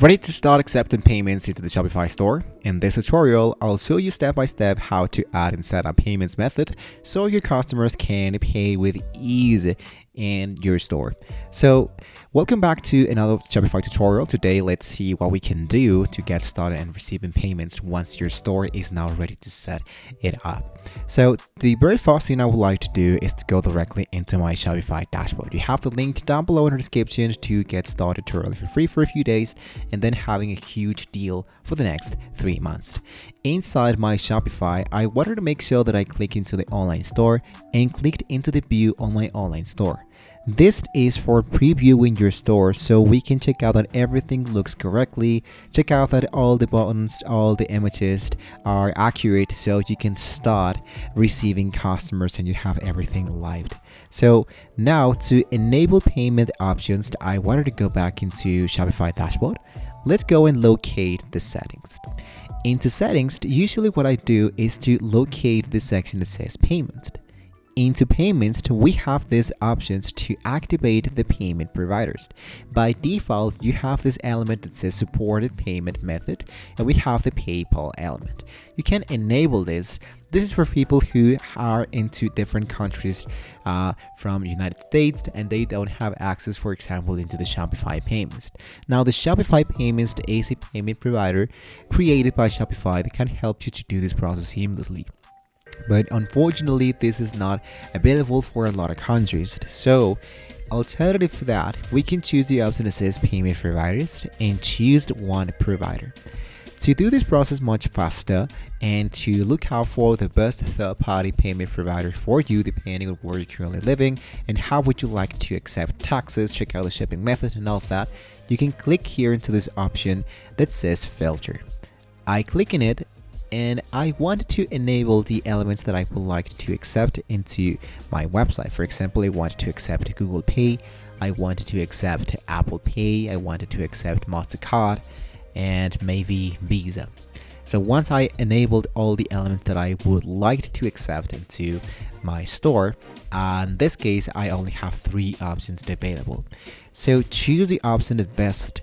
Ready to start accepting payments into the Shopify store? In this tutorial, I'll show you step by step how to add and set up payments method so your customers can pay with ease in your store. So welcome back to another Shopify tutorial. Today, let's see what we can do to get started and receiving payments once your store is now ready to set it up. So the very first thing I would like to do is to go directly into my Shopify dashboard. You have the link down below in the description to get started tutorial for free for a few days and then having a huge deal for the next 3 months. Inside my Shopify, I wanted to make sure that I click into the online store and clicked into the view on my online store. This is for previewing your store so we can check out that everything looks correctly, check out that all the buttons, all the images are accurate so you can start receiving customers and you have everything live. So now to enable payment options, I wanted to go back into Shopify dashboard. Let's go and locate the settings. Into settings, usually what I do is to locate the section that says payments. Into payments, we have these options to activate the payment providers. By default, you have this element that says supported payment method, and we have the PayPal element. You can enable this. This is for people who are into different countries from United States and they don't have access, for example, into the Shopify payments. Now, the Shopify payments is a payment provider created by Shopify that can help you to do this process seamlessly. But unfortunately, this is not available for a lot of countries. So, alternative for that, we can choose the option that says payment providers and choose one provider. To do this process much faster and to look out for the best third-party payment provider for you depending on where you're currently living and how would you like to accept taxes, check out the shipping method and all of that, you can click here into this option that says filter. I click in it and I want to enable the elements that I would like to accept into my website. For example, I wanted to accept Google Pay, I wanted to accept Apple Pay, I wanted to accept MasterCard, and maybe Visa. So once I enabled all the elements that I would like to accept into my store, in this case, I only have 3 options available. So choose the option that best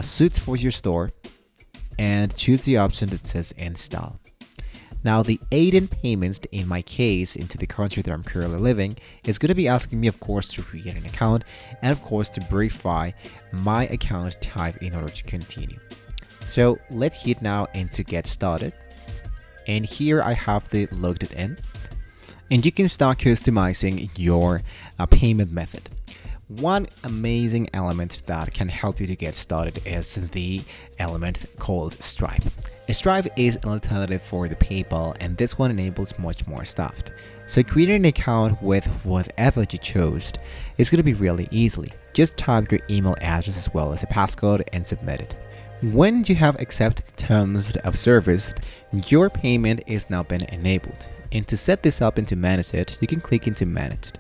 suits for your store and choose the option that says install. Now the aid-in payments in my case into the country that I'm currently living is going to be asking me of course to create an account and of course to verify my account type in order to continue. So let's hit now into get started, and here I have the logged in and you can start customizing your payment method. One amazing element that can help you to get started is the element called Stripe. Stripe is an alternative for the PayPal and this one enables much more stuff. So creating an account with whatever you chose is going to be really easy. Just type your email address as well as a passcode and submit it. When you have accepted the terms of service, your payment is now been enabled. And to set this up and to manage it, you can click into managed.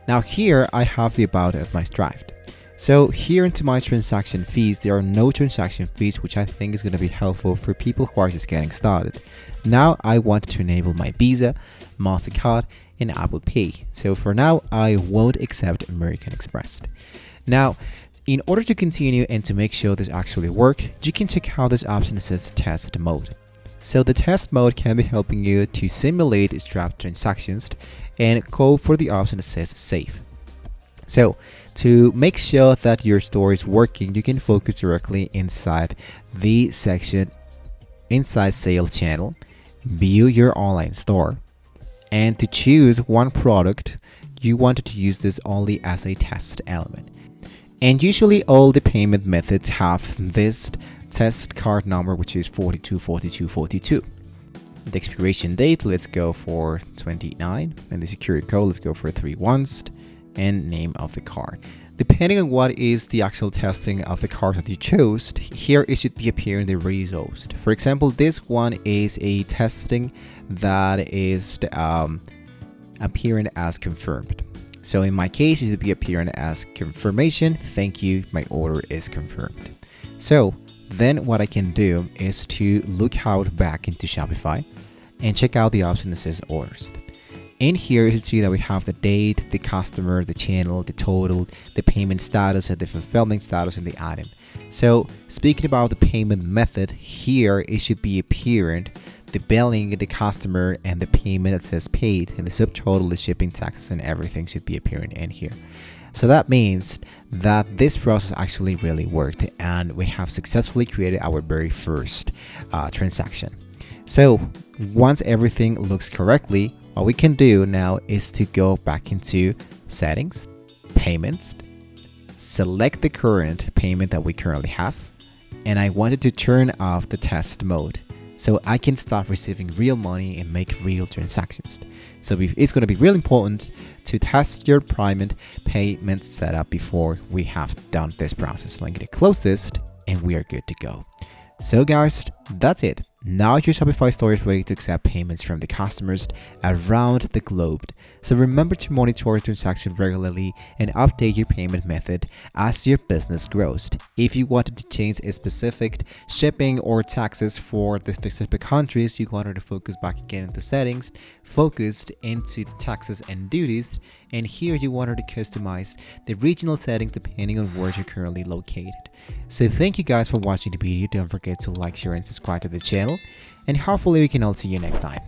Now here I have the about of my Stripe. So here into my transaction fees, there are no transaction fees, which I think is going to be helpful for people who are just getting started. Now I want to enable my Visa, MasterCard, and Apple Pay. So for now, I won't accept American Express. Now, in order to continue and to make sure this actually works, you can check out this option that says test mode. So the test mode can be helping you to simulate Stripe transactions and go for the option that says save. So to make sure that your store is working, you can focus directly inside the section inside sales channel, view your online store, and to choose one product, you wanted to use this only as a test element. And usually all the payment methods have this test card number, which is 424242. The expiration date, let's go for 29, and the security code, let's go for 31st, and name of the card. Depending on what is the actual testing of the card that you chose, here it should be appearing the results. For example, this one is a testing that is appearing as confirmed. So in my case, it should be appearing as confirmation. Thank you, my order is confirmed. So then what I can do is to look out back into Shopify and check out the option that says orders. In here, you see that we have the date, the customer, the channel, the total, the payment status, and the fulfillment status, and the item. So speaking about the payment method, here it should be apparent the billing, the customer, and the payment that says paid, and the subtotal, the shipping, taxes, and everything should be appearing in here. So that means that this process actually really worked, and we have successfully created our very first transaction. So once everything looks correctly, what we can do now is to go back into settings, payments, select the current payment that we currently have, and I wanted to turn off the test mode so I can start receiving real money and make real transactions. So it's going to be really important to test your payment setup before we have done this process. So I'm going to close this and we are good to go. So guys, that's it. Now your Shopify store is ready to accept payments from the customers around the globe. So remember to monitor your transactions regularly and update your payment method as your business grows. If you wanted to change a specific shipping or taxes for the specific countries, you wanted to focus back again into settings, focused into the taxes and duties, and here you wanted to customize the regional settings depending on where you're currently located. So thank you guys for watching the video. Don't forget to like, share, and subscribe to the channel, and hopefully we can all see you next time.